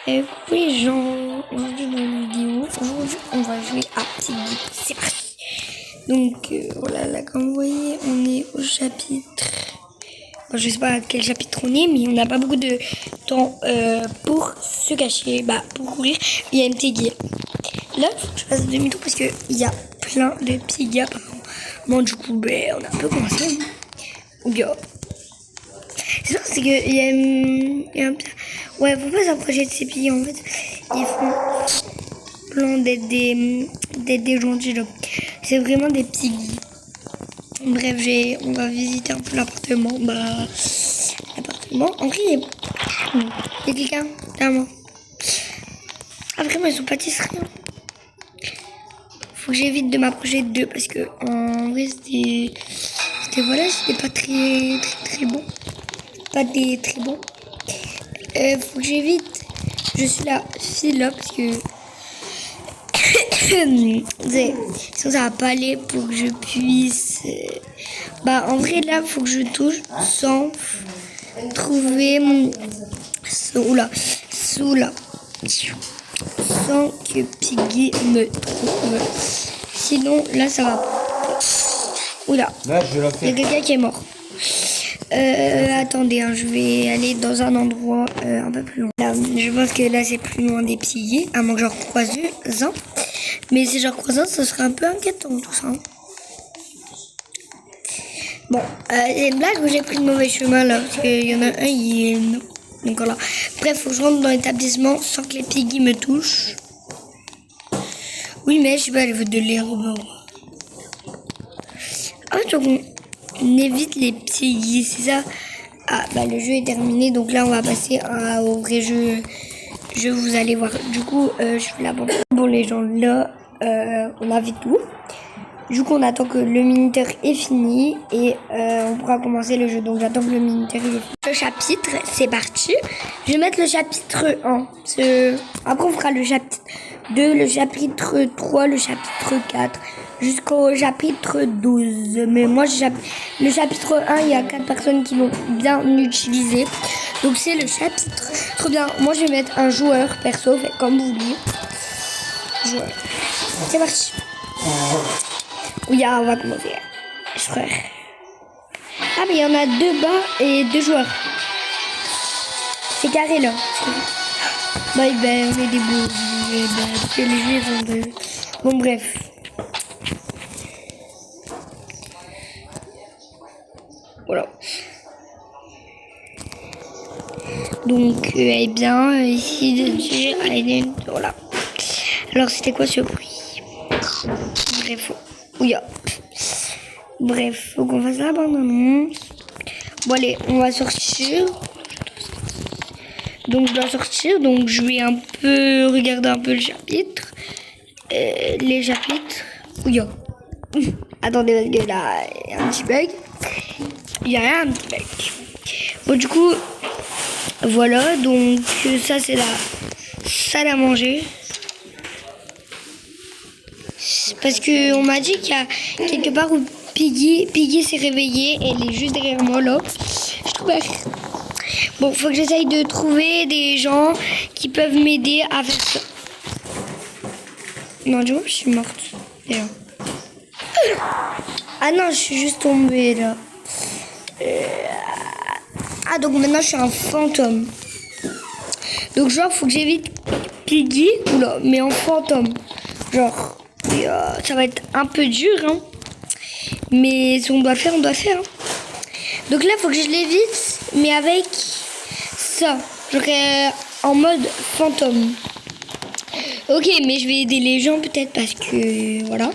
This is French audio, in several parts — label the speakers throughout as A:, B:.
A: Coucou les gens, aujourd'hui dans la vidéo, aujourd'hui on va jouer à Piggy, c'est parti. Donc voilà, là comme vous voyez, on est au chapitre, bon, je sais pas à quel chapitre on est, mais on n'a pas beaucoup de temps pour se cacher, pour courir. Il y a une Piggy. Là, faut que je fasse demi-tour parce qu'il y a plein de Piggy apparemment. Bon, du coup, on a un peu commencé. C'est qu'il y a un... Ouais, faut pas s'approcher de ces Piggy en fait. Ils font plein d'être des gentils. C'est vraiment des Piggy. Bref, on va visiter un peu l'appartement. L'appartement. En vrai, il y a quelqu'un derrière. Ah, vraiment, ils sont pas discrets. Faut que j'évite de m'approcher d'eux parce que en vrai, c'était pas très bon. Pas des très bons. Faut que j'évite. Je suis la fille là parce que sinon ça va pas aller pour que je puisse. En vrai là, faut que je touche sans trouver sous là, sans que Piggy me trouve. Sinon là, ça va pas. Oula, il y a quelqu'un qui est mort. Attendez, je vais aller dans un endroit un peu plus loin. Là, je pense que là c'est plus loin des Piggy, à moins que j'en croise un. Mais si j'en croise un, ça serait un peu inquiétant tout ça. Bon, c'est une blague où j'ai pris le mauvais chemin là, parce qu'il y en a un, il est... Donc voilà. Bref, faut que je rentre dans l'établissement sans que les Piggy me touchent. Oui, mais je sais pas, elle veut de l'herbe. Ah, donc on évite les Piggy, c'est ça. Ah, le jeu est terminé, donc là on va passer au vrai jeu. Vous allez voir. Du coup, je fais la bande. Bon, les gens, là, on a vu tout. Du coup, on attend que le minuteur est fini et on pourra commencer le jeu. Donc, j'attends que le minuteur est fini. Le chapitre, c'est parti. Je vais mettre le chapitre 1. Après, on fera le chapitre 2, le chapitre 3, le chapitre 4, jusqu'au chapitre 12. Mais moi, le chapitre 1, il y a 4 personnes qui l'ont bien utilisé. Donc, c'est le chapitre. Trop bien. Moi, je vais mettre un joueur perso, comme vous voulez. Joueur. C'est parti. Oui, on va commencer. Frère. Ah, mais il y en a 2 bas et 2 joueurs. C'est carré là. On est des beaux. Les joueurs sont de... Bon, bref. Voilà. Donc, ici, de dire, voilà. Alors, c'était quoi ce bruit? Bref, faut qu'on fasse la bande-annonce. Bon, allez, on va sortir. Donc, je dois sortir. Donc, je vais un peu regarder un peu le chapitre. Les chapitres. Attendez, parce que là, il y a un petit bug. Il y a un petit bug. Bon, du coup, voilà. Donc, ça, c'est la salle à manger. Parce qu'on m'a dit qu'il y a quelque part où Piggy s'est réveillée et elle est juste derrière moi là. Je trouve. Bon, faut que j'essaye de trouver des gens qui peuvent m'aider à faire ça. Non, du coup, je suis morte. Déjà. Ah non, je suis juste tombée là. Ah, donc maintenant je suis un fantôme. Donc, genre, faut que j'évite Piggy, mais en fantôme. Genre, ça va être un peu dur, hein. Mais si on doit le faire, on doit le faire. Hein. Donc là, faut que je l'évite, mais avec ça. Genre en mode fantôme. Ok, mais je vais aider les gens peut-être parce que, voilà.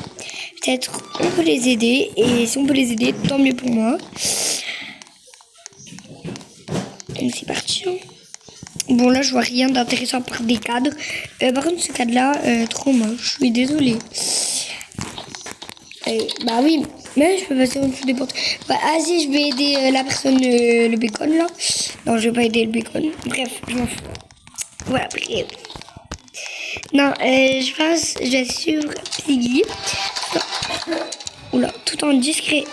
A: Peut-être on peut les aider. Et si on peut les aider, tant mieux pour moi. Donc c'est parti. Hein. Bon, là, je vois rien d'intéressant par des cadres. Par contre, ce cadre-là, trop moche. Je suis désolée. Oui, mais je peux passer en dessous des portes. Si, je vais aider la personne, le bacon, là. Non, je vais pas aider le bacon. Bref, je m'en fous. Voilà, bref. Non, je vais suivre Piggy. Oula, tout en discret.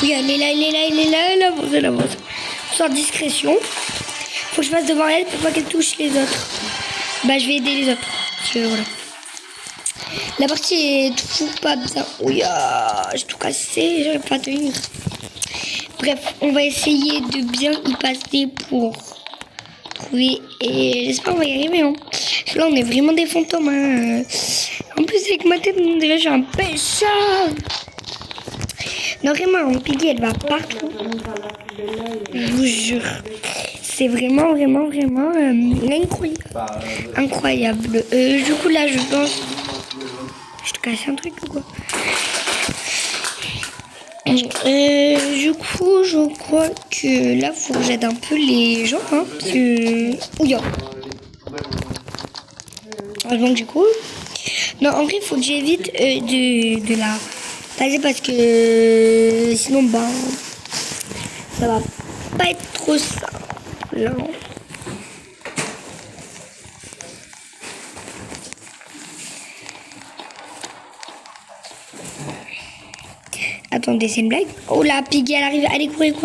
A: Oui, il est là. Bon, c'est la bonne. Sans discrétion. Faut que je passe devant elle pour pas qu'elle touche les autres. Bah, je vais aider les autres. Parce que, voilà. La partie est toujours pas bien. Oui, j'ai tout cassé, j'arrive pas à tenir. Bref, on va essayer de bien y passer pour trouver. Et j'espère qu'on va y arriver. Hein. Parce que là, on est vraiment des fantômes. Hein. En plus, avec ma tête, on dirait que j'ai un pêcheur. Non, vraiment, Piggy, elle va partout. Je vous jure. C'est vraiment incroyable. Du coup, là, je pense... Je te casse un truc ou quoi? Du coup, je crois que là, faut que j'aide un peu les gens. Hein, parce que... Ouya. Heureusement que j'ai couru. Non, en vrai, il faut que j'évite de la passer parce que sinon, bah, ça va pas être trop simple. Là. Attendez, c'est une blague? Oh là, Piggy, elle arrive. Allez, courez.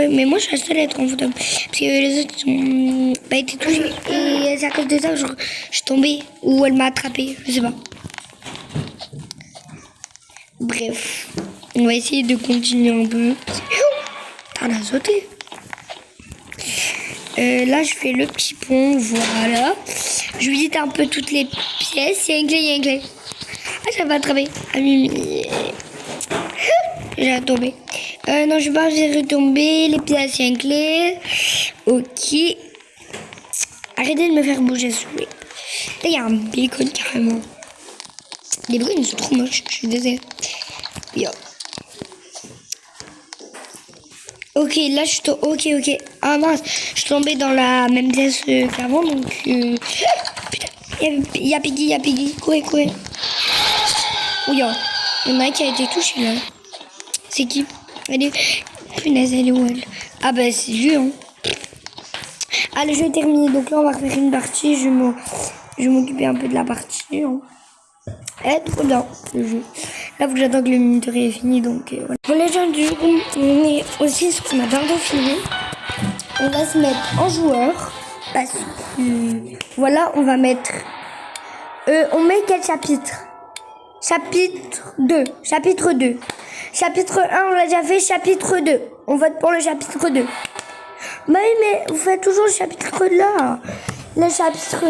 A: Mais moi, je suis la seule à être confortable. Parce que les autres ont pas été touchés. Et c'est à cause de ça que je suis tombée. Ou elle m'a attrapée. Je sais pas. Bref. On va essayer de continuer un peu. T'en as sauté. Là, je fais le petit pont. Voilà. Je visite un peu toutes les pièces. Il y a une clé. Ah, ça va attraper. Ah, Mimi. J'ai tombé. Non, je vais pas retomber. Les pièces, il y a une clé. Ok. Arrêtez de me faire bouger, s'il vous plaît. Là, il y a un bacon carrément. Les bacons, ils sont trop moches. Je suis désolée. Yo. Ok, là, je suis Ok. Ah mince, je suis tombée dans la même pièce qu'avant, donc... Putain, il y a Piggy. Courez. Oh, il y en a un qui a été touché, là. C'est qui? Elle est... Punaise, elle est où, elle? Ah, bah, c'est lui, hein. Ah, le jeu est terminé, donc là, on va refaire une partie. Je vais m'occuper un peu de la partie, hein. Trop bien, le jeu. Là, faut que j'attends que le minuteur est fini, donc voilà. Bon, les gens, du coup, on est aussi sur qu'on a bientôt fini. On va se mettre en joueur. Parce que, voilà, on va mettre... on met quel chapitre? Chapitre 2. Chapitre 1, on l'a déjà fait. Chapitre 2. On vote pour le chapitre 2. Bah oui, mais vous faites toujours le chapitre là. Le chapitre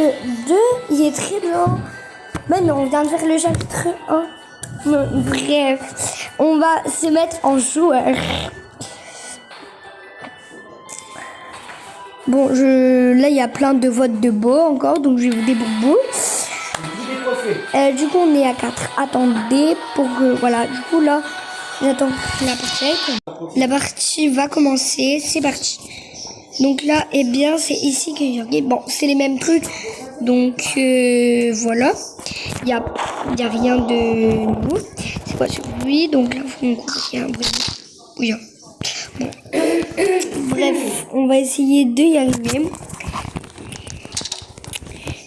A: 2, il est très bien. Mais non, on vient de faire le chapitre 1. Non, bref, on va se mettre en joueur. Bon, là, il y a plein de votes de beau encore, donc je vais voter pour beau. Du coup, on est à 4. Attendez, pour que... Voilà, du coup, là, j'attends la partie. La partie va commencer, c'est parti. Donc là, eh bien, c'est ici que j'ai... Bon, c'est les mêmes trucs, donc voilà. Il y a rien de nouveau. C'est quoi celui? Donc là, il y a un bruit. Oui. Bon. Bref, on va essayer d'y arriver.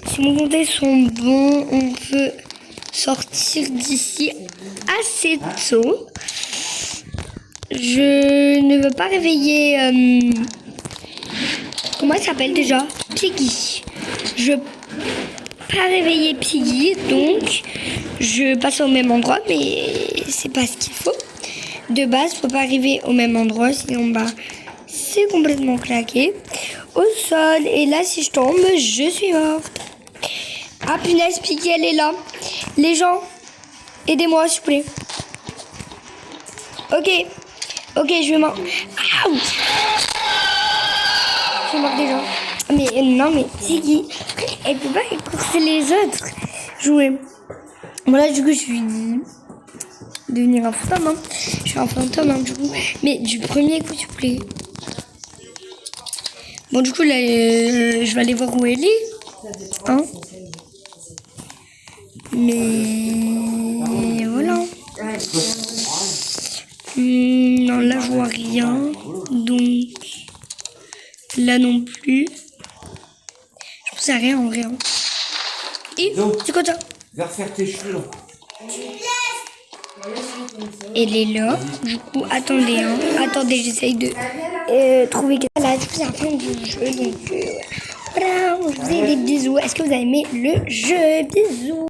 A: Si mon comptes sont bons, on peut sortir d'ici assez tôt. Je ne veux pas réveiller... comment elle s'appelle déjà? Piggy. Je veux pas réveiller Piggy, donc je passe au même endroit, mais c'est pas ce qu'il faut. De base, faut pas arriver au même endroit, sinon bah c'est complètement claqué au sol. Et là, si je tombe, je suis morte. Ah punaise, Piggy, elle est là. Les gens, aidez-moi, s'il vous plaît. Ok, je vais mort. Aouh! Je suis morte déjà. Mais non, mais Piggy, elle peut pas écourser les autres. Jouer. Voilà, du coup, je suis devenir un fantôme. Hein. Je suis un fantôme, hein, du coup. Mais du premier coup, s'il vous plaît. Bon, du coup, là, je vais aller voir où elle est. Hein. Mais voilà. Non, là, je vois rien. Donc, là non plus. Je pense à rien en vrai. Hein. Et c'est quoi ça?
B: Va refaire tes cheveux.
A: Elle est là. Du coup, attendez. Hein. Attendez, j'essaye de trouver que là, je vous ai fin du jeu. Donc voilà, je vous ai des bisous. Est-ce que vous avez aimé le jeu? Bisous.